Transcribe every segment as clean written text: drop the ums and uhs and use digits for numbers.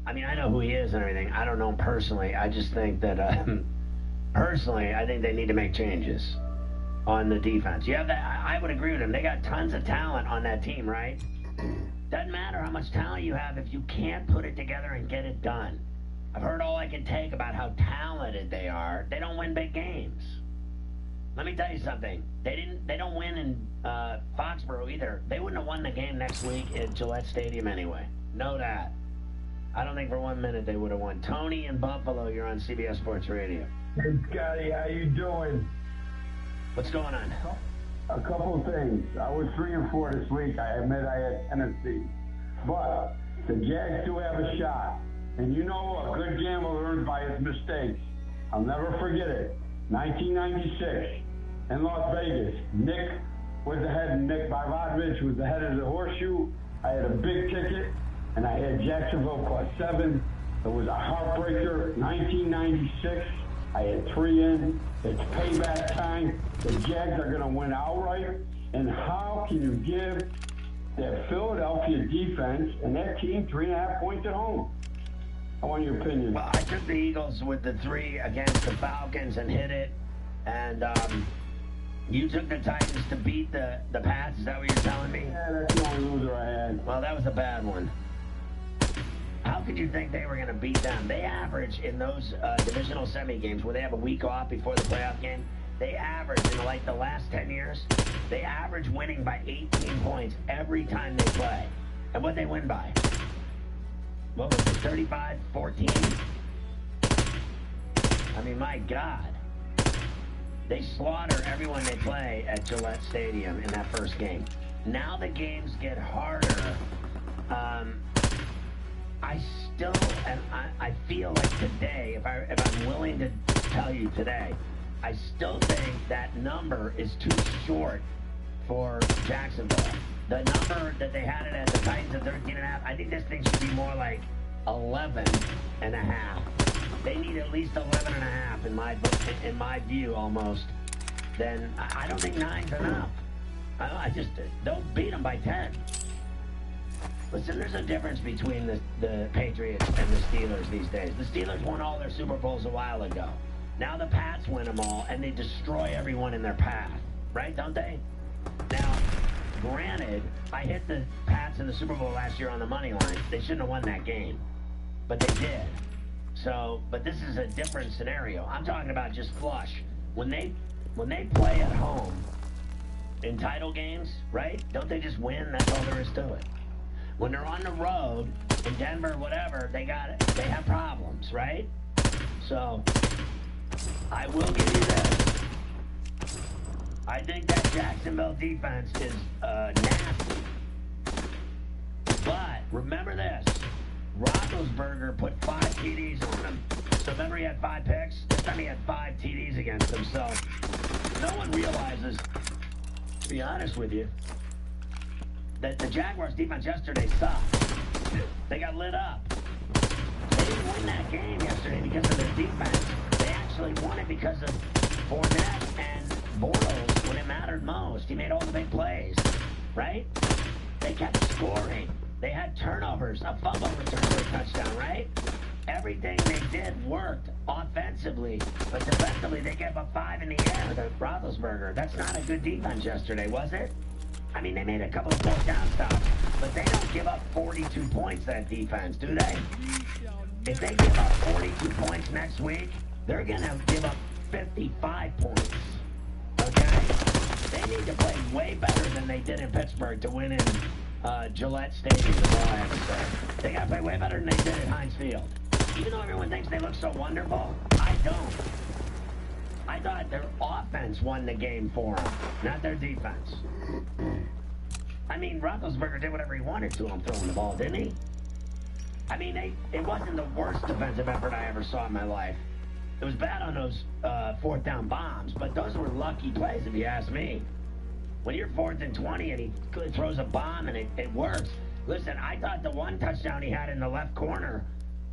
I mean, I know who he is and everything. I don't know him personally. I just think that, personally, I think they need to make changes on the defense. Yeah, I would agree with him. They got tons of talent on that team, right? Doesn't matter how much talent you have if you can't put it together and get it done. I've heard all I can take about how talented they are. They don't win big games. Let me tell you something. They don't win in Foxborough either. They wouldn't have won the game next week at Gillette Stadium anyway. Know that. I don't think for 1 minute they would have won. Tony in Buffalo, you're on CBS Sports Radio. Hey, Scotty, how you doing? What's going on? A couple things. I was 3-4 this week. I admit I had Tennessee. But the Jags do have a shot. And you know a good gambler learns by his mistakes. I'll never forget it. 1996 in Las Vegas. Nick Bajanovic was the head of the horseshoe. I had a big ticket, and I had Jacksonville +7. It was a heartbreaker. 1996. I had 3 in. It's payback time. The Jags are going to win outright. And how can you give that Philadelphia defense and that team 3.5 points at home? I want your opinion. Well, I took the Eagles with the 3 against the Falcons and hit it. And you took the Titans to beat the Pats. Is that what you're telling me? Yeah, that's the only loser I had. Well, that was a bad one. How could you think they were going to beat them? They average in those divisional semi-games where they have a week off before the playoff game, they average in like the last 10 years, they average winning by 18 points every time they play. And what they win by? What was it, 35-14? I mean, my God. They slaughter everyone they play at Gillette Stadium in that first game. Now the games get harder. I still, and I feel like today, if I'm willing to tell you today, I still think that number is too short for Jacksonville. The number that they had it at the Titans at 13.5, I think this thing should be more like 11.5. They need at least 11.5 in my view, almost. Then I don't think 9's enough. I just don't beat them by 10. Listen, there's a difference between the Patriots and the Steelers these days. The Steelers won all their Super Bowls a while ago. Now the Pats win them all, and they destroy everyone in their path. Right, don't they? Now, granted, I hit the Pats in the Super Bowl last year on the money line. They shouldn't have won that game, but they did. So, but this is a different scenario. I'm talking about just flush. When they play at home in title games, right? Don't they just win? That's all there is to it. When they're on the road in Denver, whatever, they have problems, right? So, I will give you this. I think that Jacksonville defense is nasty. But remember this. Roethlisberger put 5 TDs on him. So remember he had 5 picks? This time he had 5 TDs against him. So no one realizes, to be honest with you, that the Jaguars defense yesterday sucked. They got lit up. They didn't win that game yesterday because of their defense. They actually won it because of Fournette and Bortles when it mattered most. He made all the big plays, right? They kept scoring. They had turnovers, a fumble return for a touchdown, right? Everything they did worked offensively, but defensively they gave up 5 in the air to Roethlisberger. That's not a good defense yesterday, was it? I mean, they made a couple of fourth down stops, but they don't give up 42 points, that defense, do they? If they give up 42 points next week, they're going to give up 55 points, okay? They need to play way better than they did in Pittsburgh to win in Gillette Stadium, is all I have to say. They got to play way better than they did at Heinz Field. Even though everyone thinks they look so wonderful, I don't. I thought their offense won the game for them, not their defense. I mean, Roethlisberger did whatever he wanted to him throwing the ball, didn't he? I mean, it wasn't the worst defensive effort I ever saw in my life. It was bad on those fourth down bombs, but those were lucky plays if you ask me. When you're 4th and 20 and he throws a bomb and it works. Listen, I thought the one touchdown he had in the left corner,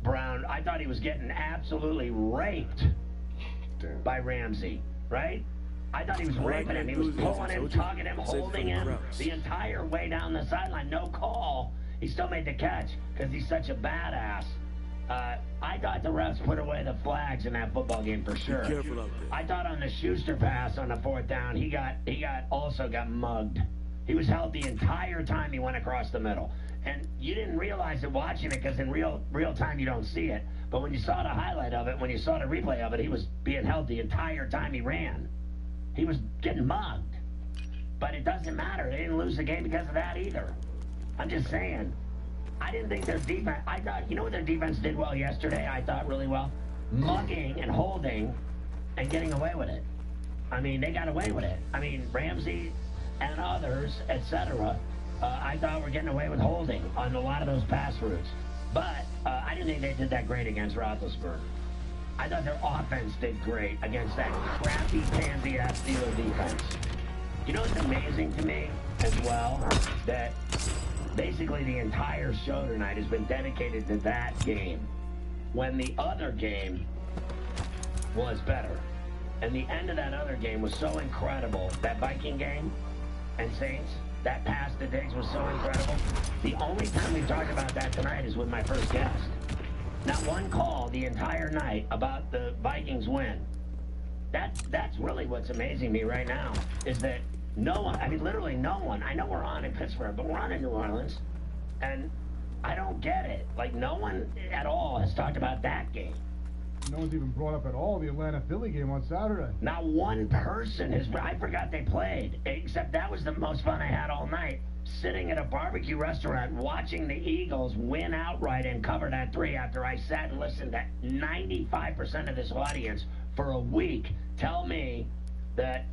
Brown, I thought he was getting absolutely raped by Ramsey, right? I thought he was raping him. He was pulling him, tugging him, holding him the entire way down the sideline. No call. He still made the catch because he's such a badass. I thought the refs put away the flags in that football game for sure. Be careful out there. I thought on the Schuster pass on the 4th down, he also got mugged. He was held the entire time he went across the middle. And you didn't realize it watching it because in real time you don't see it. But when you saw the highlight of it, when you saw the replay of it, he was being held the entire time he ran. He was getting mugged. But it doesn't matter. They didn't lose the game because of that either. I'm just saying. I didn't think their defense... I thought... You know what their defense did well yesterday? I thought really well? Mugging and holding and getting away with it. I mean, they got away with it. I mean, Ramsey and others, etc., I thought were getting away with holding on a lot of those pass routes. But I didn't think they did that great against Roethlisberger. I thought their offense did great against that crappy, pansy-ass Steeler defense. You know what's amazing to me as well? That basically the entire show tonight has been dedicated to that game, when the other game was better. And the end of that other game was so incredible. That Viking game and Saints, that pass to Diggs was so incredible. The only time we've talked about that tonight is with my first guest. Not one call the entire night about the Vikings win. That's really what's amazing me right now, is that no one, I mean literally no one, I know we're on in Pittsburgh, but we're on in New Orleans, and I don't get it. Like, no one at all has talked about that game. No one's even brought up at all the Atlanta-Philly game on Saturday. Not one person has. I forgot they played. Except that was the most fun I had all night. Sitting at a barbecue restaurant watching the Eagles win outright and cover that 3 after I sat and listened to 95% of this audience for a week tell me that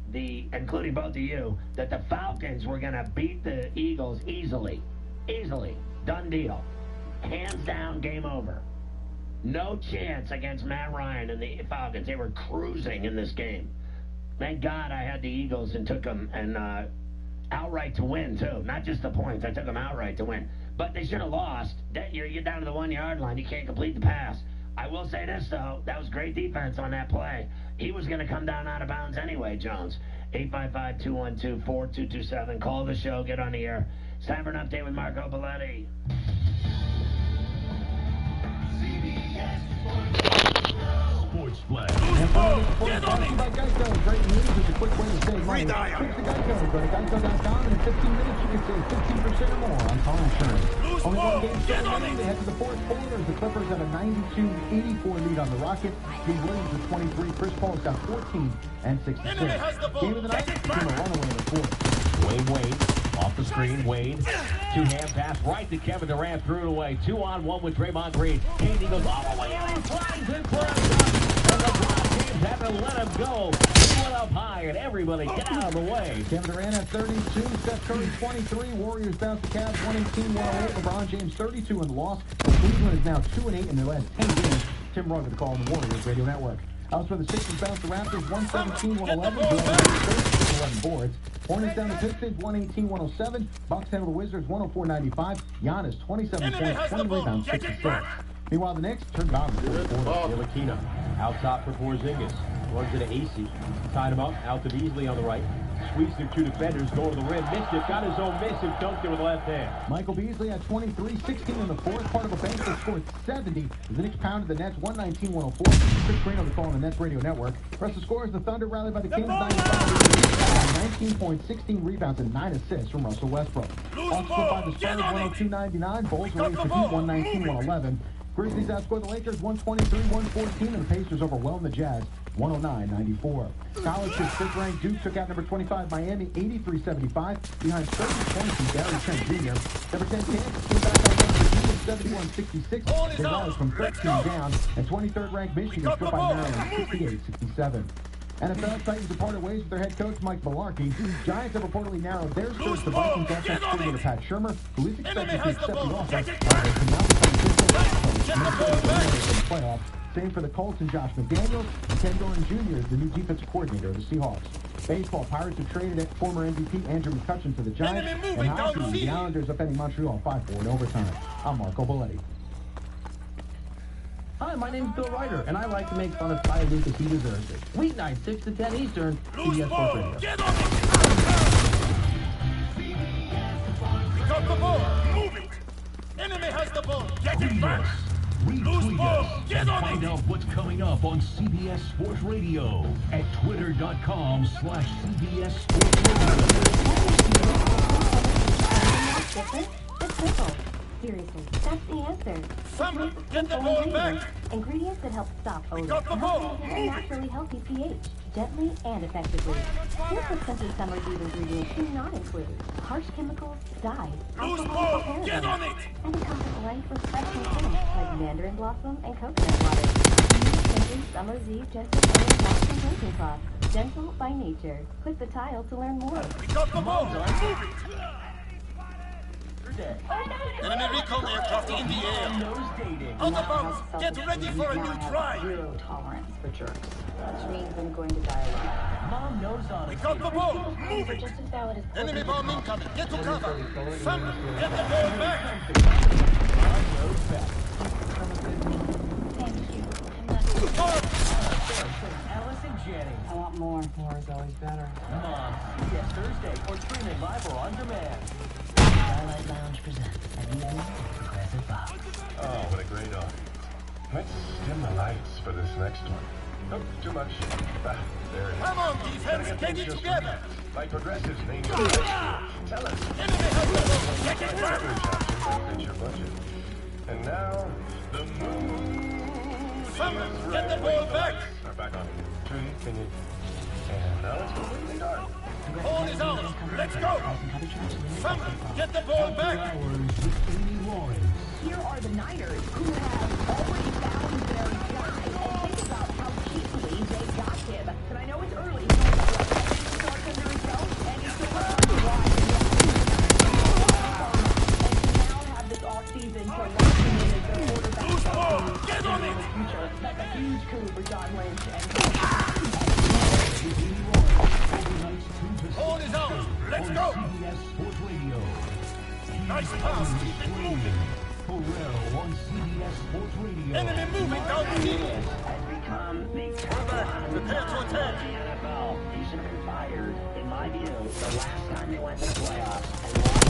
including both of you, that the Falcons were going to beat the Eagles easily. Easily. Done deal. Hands down, game over. No chance against Matt Ryan and the Falcons. They were cruising in this game. Thank God I had the Eagles and took them and outright to win, too. Not just the points. I took them outright to win. But they should have lost. You're down to the 1-yard line. You can't complete the pass. I will say this, though. That was great defense on that play. He was going to come down out of bounds anyway, Jones. 855-212-4227. Call the show. Get on the air. It's time for an update with Marco Belletti. Sports Flag. Get on it! By Geico. Great news. It's a quick way to save money. Gridiron. Switch to Geico. Go to geico.com, and in 15 minutes you can save 15% or more on car insurance. Only one game still remaining. They head to the fourth quarter. The Clippers have a 92-84 lead on the Rockets. Steve Williams with 23. Chris Paul's got 14 and 66. Game of the night. It's going to run away in the fourth. Wade. Off the screen, Wade. Two-hand pass right to Kevin Durant. Threw it away. 2-on-1 with Draymond Green. KD goes all the way in and slides in for a shot. And LeBron James had to let him go. He went up high, and everybody get out of the way. Kevin Durant at 32. Steph Curry 23. Warriors bounce the Cavs 118-108. LeBron James 32 in the loss. Cleveland is now 2-8 in their last 10 games. Tim Rugg with the call on the Warriors Radio Network. Elsewhere, the Sixers bounce the Raptors 117-111. 11 boards. Hornets down the Pistons 118-107. Bucks handle the Wizards 104-95. Giannis 27 points, 20 rebounds, 66. Meanwhile, the Knicks turned on the fourth quarter. Ntilikina out top for Porzingis. Runs into AC. Tied him up. Out to Beasley on the right. Squeezed through 2 defenders. Going to the rim. Missed it. Got his own miss and dunked it with the left hand. Michael Beasley had 23, 16 in the fourth. Part of a bench that scored 70. The Knicks pounded the Nets 119-104. Chris Carino the call on the Nets Radio Network. Rest of the scores, the Thunder rallied by the Kings 95. 19 points, 16 rebounds, and 9 assists from Russell Westbrook. Hawks split by the Spurs 102-99. Bulls were able to beat 119-111. Grizzlies outscored the Lakers 123-114, and the Pacers overwhelmed the Jazz 109-94. College is 5th ranked Duke took out number 25 Miami 83-75 behind 30 points from Gary Trent Jr. Number 10 Kansas came back on Virginia 71-66. They rallied from 13 down, and 23rd ranked Michigan split by Maryland 68-67. NFL Titans departed ways with their head coach, Mike Mularkey. Giants have reportedly narrowed their search to Vikings offense coordinator Pat Shermer, who is expected to accept the offer. Playoffs. Same for the Colts and Josh McDaniels. Ken Doran Jr. is the new defensive coordinator of the Seahawks. Baseball, Pirates have traded former MVP Andrew McCutchen to the Giants. And hockey, the Islanders upending Montreal 5-4 in overtime. I'm Marco Belletti. Hi, my name's Bill Ryder, and I like to make fun of Ty Lucas. He deserves it. Weeknight, 6 to 10 Eastern, CBS Sports Radio. Get on it! Pick up the ball. Move it. Enemy has the ball. Get it back. Retweet us and find out what's coming up on CBS Sports Radio at twitter.com/CBS Sports Radio. Different? It's simple. Seriously, that's the answer. Someone get the ball back! Ingredients that help stop odor. got the ball. And maintain a naturally healthy pH, gently and effectively. Here's what Simply Summer's Eve ingredients do not include: harsh chemicals, dyes, Loose alcohol, ball! or Get on it! and it comes in blends with refreshing scents like mandarin blossom and coconut water. Use Simply Summer's Eve gentle oil wash and drinking cloth. Gentle by nature. Click the tile to learn more. We got the ball! Move it! Enemy recon aircraft in the air! Out of bounds! Get ready for a new try! Zero tolerance for jerks, which means I'm going to die alone. Mom knows on We it. got the ball! Move it! Just as valid as Enemy bomb incoming! Get to cover! Someone get the ball back! Thank you. Alice and Jenny. I want more. More is always better. Mom, CBS Thursday or streaming live or on demand. Twilight Lounge presents a new progressive box. Oh, what a great art. Let's dim the lights for this next one. Oh, too much. Ah, there it is. Come on, defense! Get it together! Like progressives name your lights here. Tell us. Enemy has the ball! Get it back! Average option that fits your budget. And now, the mood. Someone get the ball back! Are back on. Trudy, can you... And now it's completely dark. Ball is ours! Let's go! Someone get the ball back! Hours with Amy Lawrence. Here are the Niners who have already found their guy. And think about how cheaply they got him. And I know it's early, but he starts under his belt, and he's still on the line. And now have this offseason to lock him in as their quarterback. Loose ball! Get on it! Future. That's a huge coup for John Lynch. And Ball is ours! Let's go! CBS Sports Radio. Nice pass! Keep it moving! Pharrell on CBS Sports Radio. Enemy moving down the field! Has become the We're back! Prepare to attack! the NFL. He should have been fired, in my view, the last time they went to the playoffs and lost.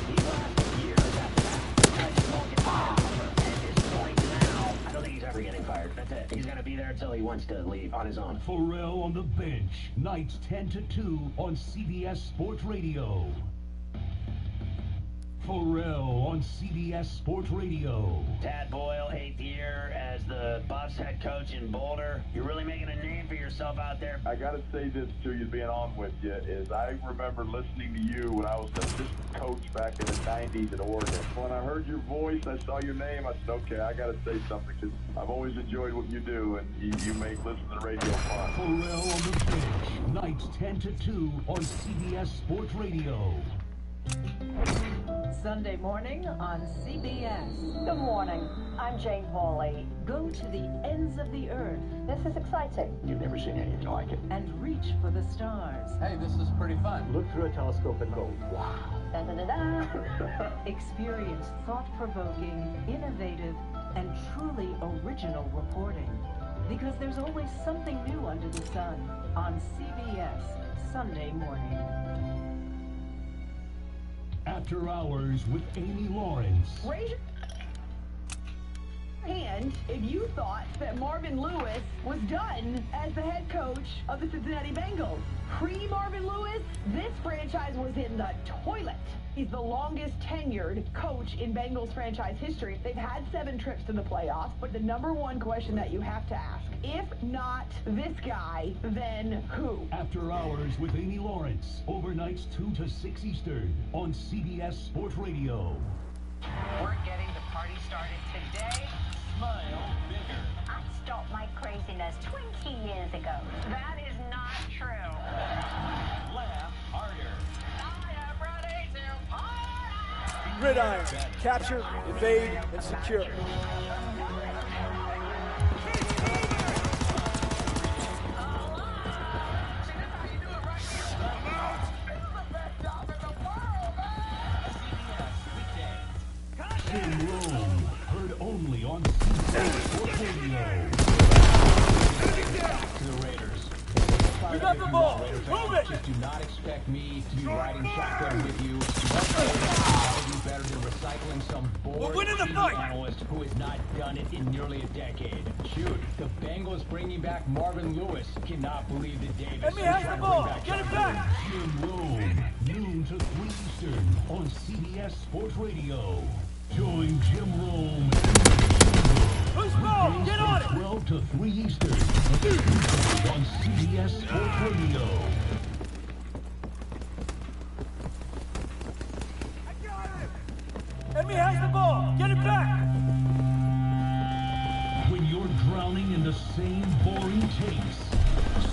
He left years after that. Because he won't get fired. At this point now, I don't think he's ever getting fired. That's it. He's going to be there until he wants to leave on his own. Pharrell on the bench. Nights 10 to 2 on CBS Sports Radio. Pharrell on CBS Sports Radio. Tad Boyle, 8th year as the Buffs head coach in Boulder. You're really making a name for yourself out there. I got to say this to you, being on with you, is I remember listening to you when I was an assistant coach back in the 90s in Oregon. When I heard your voice, I saw your name, I said, okay, I got to say something, because I've always enjoyed what you do, and you make listening to the radio fun. Pharrell on the bench. Nights 10 to 2 on CBS Sports Radio. Sunday morning on CBS. Good morning. I'm Jane Pauley. Go to the ends of the earth. This is exciting. You've never seen anything like it. And reach for the stars. Hey, this is pretty fun. Look through a telescope and go, wow. Da-da-da-da. Experience thought-provoking, innovative, and truly original reporting. Because there's always something new under the sun on CBS Sunday morning. After Hours with Amy Lawrence. Raise your hand if you thought that Marvin Lewis was done as the head coach of the Cincinnati Bengals. Pre-Marvin Lewis, this franchise was in the toilet. He's the longest tenured coach in Bengals franchise history. They've had 7 trips to the playoffs, but the number one question that you have to ask, if not this guy, then who? After Hours with Amy Lawrence. Overnights 2 to 6 Eastern on CBS Sports Radio. We're getting the party started today. Smile bigger. I stopped my craziness 20 years ago. That is not true. Laugh harder. I am ready to party! Gridiron. Capture, evade, and secure. In Rome. Heard only on CBS Sports Radio. You got the ball. Move it. do not expect me to be riding shotgun with you. That would be better than recycling some bored TV analyst who has not done it in nearly a decade. Shoot, the Bengals bringing back Marvin Lewis. Cannot believe that Davis is trying to bring back Get it back! Jim Rome, noon to 3 Eastern on CBS Sports Radio. Join Jim Rome Loose ball! Get on it! 12 to 3 Eastern on CBS Sports Radio. I got it! Enemy has the ball! Get it back! When you're drowning in the same boring takes,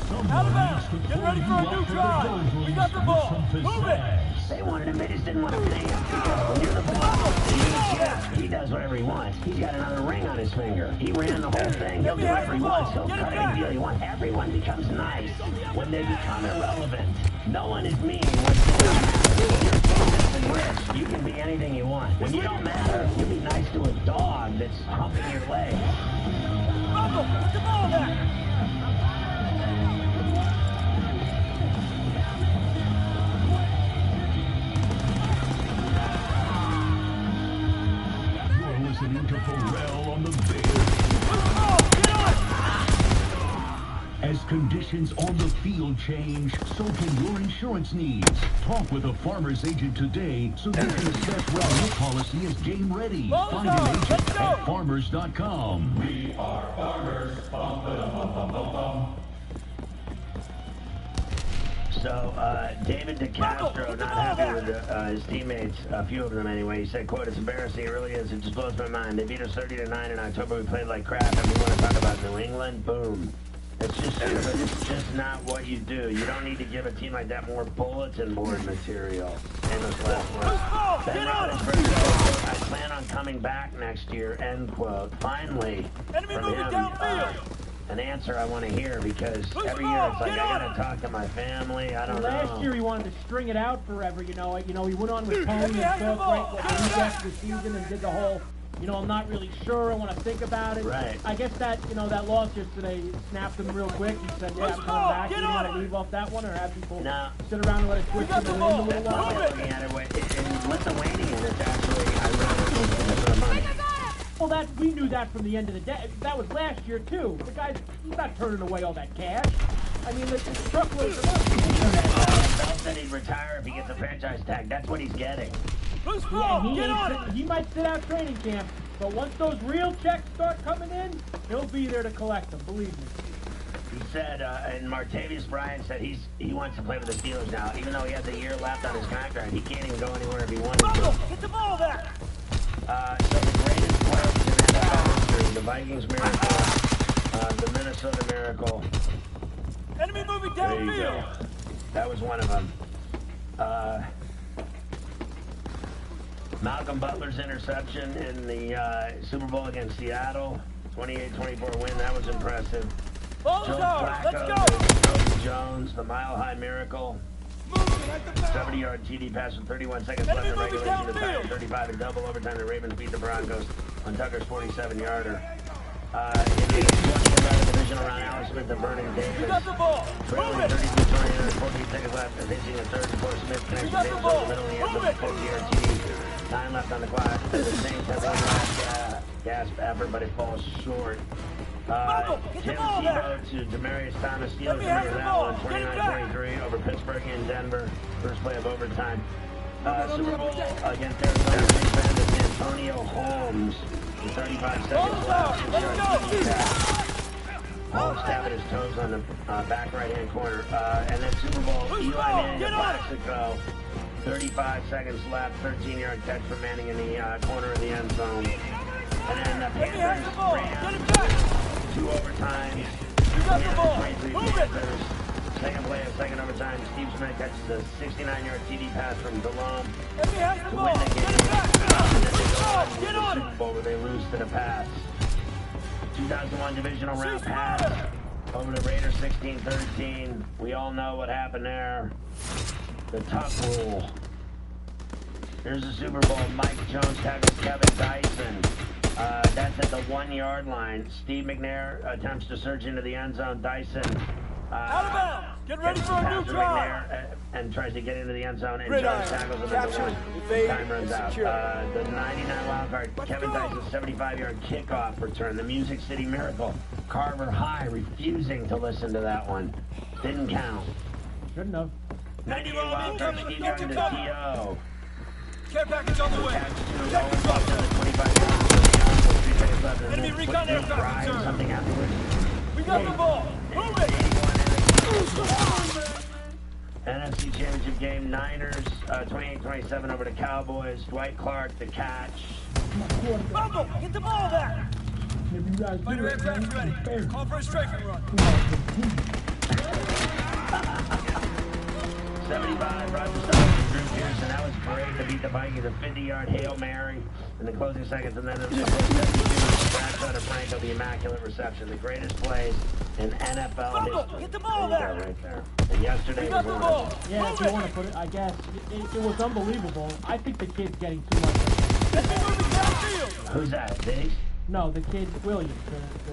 someone Out of needs bounds! to Get pull ready you for a out new from drive! the doldrums We got the with ball! some Move it! pizzazz. They wanted him, they just didn't want to pay him. Because when you're the boss, he does whatever he wants. He's got another ring on his finger. He ran the whole thing. He'll do whatever he wants. He'll cut any deal he wants. Everyone becomes nice when they become irrelevant. No one is mean when you're famous and rich. You can be anything you want. When you don't matter, you be nice to a dog that's humping your leg. Bubble! Get the ball back! Listening to Pharrell on the Big. As conditions on the field change, so can your insurance needs. Talk with a farmer's agent today so you can assess whether your policy is game ready. Find an agent at farmers.com. We are farmers. Bum, ba-dum, bum, bum, bum. So, David DeCastro, not happy with his teammates, a few of them anyway. He said, quote, "It's embarrassing, it really is, it just blows my mind. They beat us 30-9 in October, we played like crap, and we want to talk about New England? Boom." It's just stupid. It's just not what you do. You don't need to give a team like that more bulletin board material. Famous last words. Ben Roethlisberger, "I plan on coming back next year," end quote. Finally, Enemy from moving him, downfield! an answer I want to hear, because every year it's like, I gotta talk to my family, I don't know. Last year he wanted to string it out forever, you know. He went on with Tony and Cook right the week after the season and did the whole, I'm not really sure, I want to think about it. Right. I guess that, that loss yesterday snapped him real quick. He said, yeah, I'm coming back. He didn't want to leave off that one or have people sit around and let it switch in the wind a little while. Looking at it, in Lithuanian, it's actually, I read it, Well, we knew that from the end of the day. That was last year, too. The guy's not turning away all that cash. I mean, the truckloads of money. Bell said he'd retire if he gets a franchise tag. That's what he's getting. He might sit out training camp, but once those real checks start coming in, he'll be there to collect them, believe me. He said, and Martavis Bryant said he wants to play with the Steelers now. Even though he has a year left on his contract, he can't even go anywhere if he wanted to. Get the ball back! So the greatest players in NFL history, the Vikings miracle, the Minnesota miracle. Enemy moving There you go. downfield! That was one of them. Malcolm Butler's interception in the Super Bowl against Seattle, 28-24 win. That was impressive. Ball's Joe ours. Let's Flacco, go! Tony Jones, the Mile High Miracle. 70-yard TD pass with 31 seconds left in regulation. The Titans 35 in double overtime. The Ravens beat the Broncos on Tucker's 47-yarder. In the 20th divisional round, Alex Smith and Vernon Davis. You got the ball. Trailing 32-20, 14 seconds left. Facing a third and four. Smith connects Davis over the middle of the end zone. 50-yard TD. 9 left on the clock. At the same time, one last gasp effort, but it falls short. Tim Tebow to Demaryius Thomas. Steelers remember that one, 29-23 over Pittsburgh and Denver. First play of overtime. Super Bowl against Arizona. Big fan of Antonio Holmes. 35 seconds left. Holmes tapping his toes on the back right-hand corner. And then Super Bowl, Eli Manning to Plaxico. 35 seconds left. 13-yard catch for Manning in the corner of the end zone. And then the Panthers ran 2 overtimes. You got the ball. Move it. Second play of second overtime. Steve Smith catches a 69-yard TD pass from Delhomme Enemy has the to ball. win the game. Get it back. And then they go on to Get the on Super it. Bowl where they lose to the Pats. 2001 divisional round pass over the Raiders 16-13. We all know what happened there. The tuck rule. Here's the Super Bowl. Mike Jones tackles Kevin Dyson. That's at the 1-yard line. Steve McNair attempts to surge into the end zone. Dyson Out of bounds. Get ready for a new drive. And tries to get into the end zone, and Gridiron. Jones tackles him Capture, into one. evade, Time runs out. secure. The 99 wild card. Kevin Dykes' 75-yard kickoff return. The Music City Miracle. Carver High refusing to listen to that one. Didn't count. Good enough. 98 wild card. Steve Young to TO. Care package on the way. Check the Check truck. 25 Enemy recon aircraft returned. Something afterwards. We got the ball. Move it. NFC Championship game, Niners, 28-27 over the Cowboys. Dwight Clark, the catch. Bumble, get the ball back. If you guys Fighter aircraft ready. Call for a strafing run. 75, Roger Sullivan, Drew Pearson. That was great to beat the Vikings. A 50-yard Hail Mary in the closing seconds, and then the 72, Brad Sutter Franco, the immaculate reception. The greatest plays in NFL history. Get the ball back. Right there. And yesterday was one of them. Yeah, if you want to put it, I guess. It was unbelievable. I think the kid's getting too much. Who's that, Diggs? No, the kid, Williams.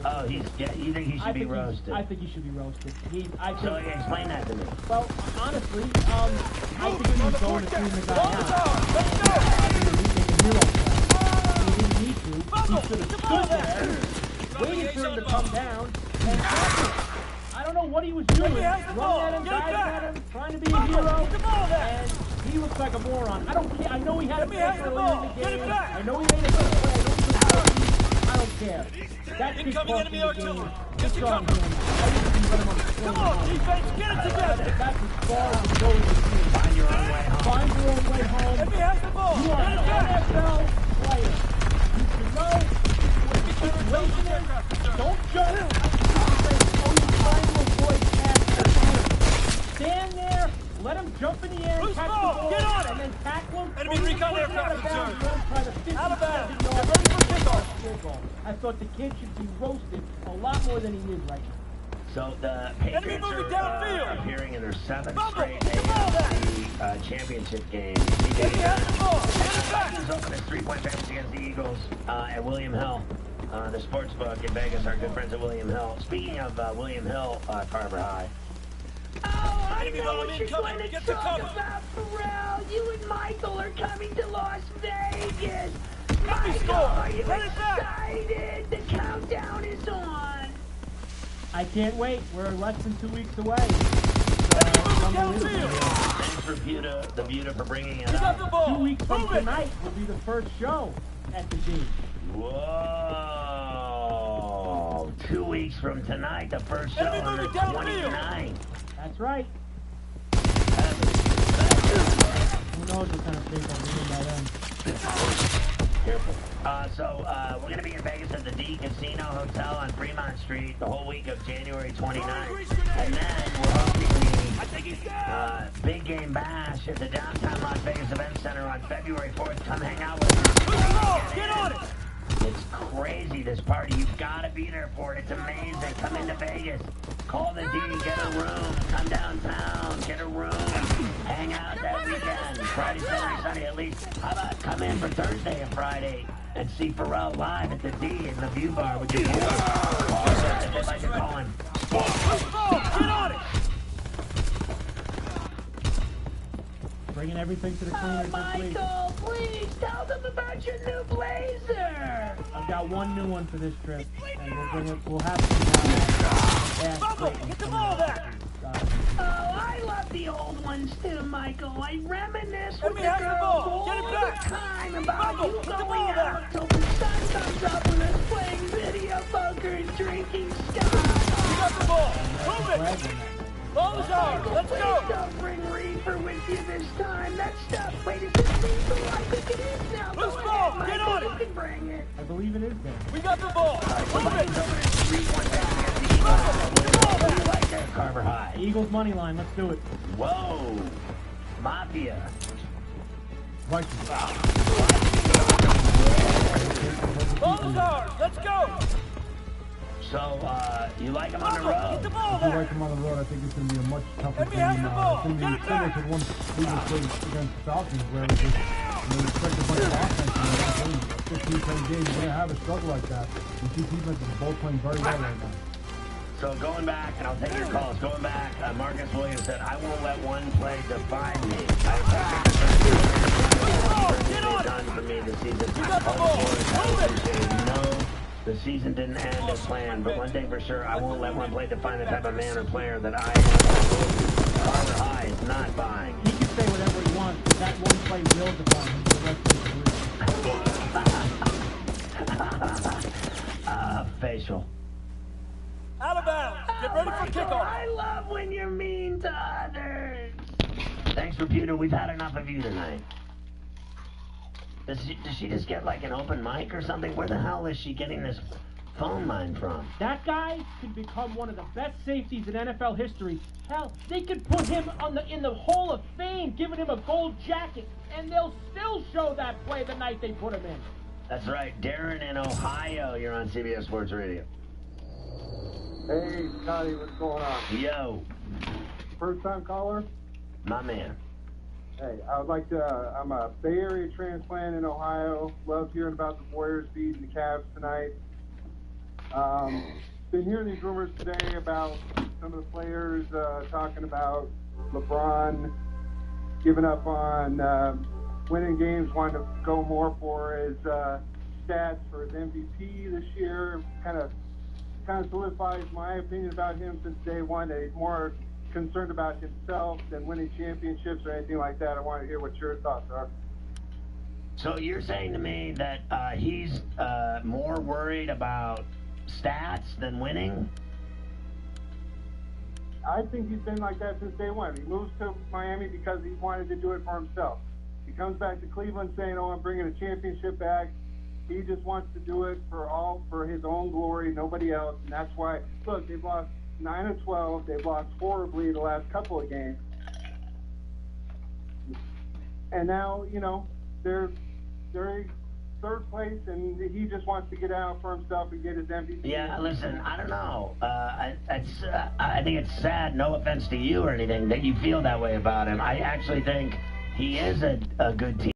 Oh, you think he should be roasted? I think he should be roasted. So explain that to me. Well, honestly, I think he was going to tune the guy out. He didn't need to. He should have stood there, waited for him to come down, and I don't know what he was doing. Running at him, diving at him, trying to be a hero, and he looks like a moron. I don't care. I know he had a play early in the game. I know he made a good play. I don't care. That kid Incoming enemy artillery. It's on him. I didn't even put him on the field. Come on, defense, get it together. That's as far as it goes in the team. Find your own way home. Find your own way home. Enemy has the ball. You are an NFL player. You should know what the situation is. Don't jump. Stand there, let him jump in the air and catch the ball, get on it. and then tackle him. Enemy recon aircraft returned. Out of bounds. Get ready for kickoff. I thought the kid should be roasted a lot more than he is right now. So the Patriots are appearing in their 7th straight AFC championship game. The Vikings open as 3-point favorites against the Eagles at William Hill. The sports book in Vegas, our good friends at William Hill. Speaking of William Hill, Carver High. Oh, I know what you're going to talk about, Pharrell. You and Michael are coming to Las Vegas. Michael, are you excited? The countdown is on. I can't wait. We're less than 2 weeks away. Thanks for the Buda for bringing it up. 2 weeks from tonight will be the first show at the D. Whoa! 2 weeks from tonight, the first show on the 29th. That's right. Who knows what kind of shape I'll be in by then. Careful. We're going to be in Vegas at the D Casino Hotel on Fremont Street the whole week of January 29th. And then we're hosting the Big Game Bash at the Downtown Las Vegas Event Center on February 4th. Come hang out with us. Get on it! It's crazy, this party. You've got to be there for it. It's amazing. Come into Vegas. Call the D, get a room. Come downtown, get a room. Hang out that weekend. Friday, Saturday, Sunday at least. How about come in for Thursday and Friday and see Pharrell live at the D in the View Bar with your boys. They'd like to call him. Get on it! Bringing everything to the cleaners this week. Michael, please tell them about your new blazer. I've got one new one for this trip, and we'll have Bubble, get the ball back! Oh, I love the old ones too, Michael. I reminisce with the girls all the time about you going out till the sun comes up and us playing video poker and drinking stuff. You got the ball. Move it. Ball is ours. Let's go. Don't bring reefer with you this time. That stuff, wait, is this reefer? I think it is now. Loose ball. Get on it. You can bring it. I believe it is there. We got the ball. Move it. Carver High. Eagles money line. Let's do it. Whoa. Mafia. Vikings. Ball is ours. Let's go. So, you like them on the road? Get the ball If you back. like them on the road, I think it's going to be a much tougher Let me game. have the ball. It's going to Get be it similar back. to the one we just played against the Falcons, where we just expect a bunch of offense in that game. 15-10 game, you're going to have a struggle like that. The two defenses are both playing very well right now. So going back, and I'll take your calls. Going back, Marcus Williams said, "I won't let one play define me. I've done for me this season. No, the season didn't end as planned, but one thing for sure, I won't let one play define the type of man or player that I am. Carter High is not buying." He can say whatever he wants, but that one play will define him for the rest of his career. Facial. Out of bounds. Get ready for kickoff. I love when you're mean to others. Thanks, Reputer. We've had enough of you tonight. Does she just get like an open mic or something? Where the hell is she getting this phone line from? That guy could become one of the best safeties in NFL history. Hell, they could put him in the Hall of Fame, giving him a gold jacket, and they'll still show that play the night they put him in. That's right. Darren in Ohio. You're on CBS Sports Radio. Hey, Scotty, what's going on? Yo. First time caller? My man. Hey, I would like to, I'm a Bay Area transplant in Ohio. Love hearing about the Warriors beating the Cavs tonight. Been hearing these rumors today about some of the players talking about LeBron giving up on winning games, wanting to go more for his stats for his MVP this year. Kind of solidifies my opinion about him since day one, that he's more concerned about himself than winning championships or anything like that. I want to hear what your thoughts are. So you're saying to me that he's more worried about stats than winning? I think he's been like that since day one. He moves to Miami because he wanted to do it for himself. He comes back to Cleveland saying, "Oh, I'm bringing a championship back." He just wants to do it for his own glory, nobody else. And that's why, look, they've lost 9 of 12. They've lost horribly the last couple of games. And now, you know, they're in third place, and he just wants to get out for himself and get his MVP. Yeah, listen, I don't know. I think it's sad, no offense to you or anything, that you feel that way about him. I actually think he is a good team.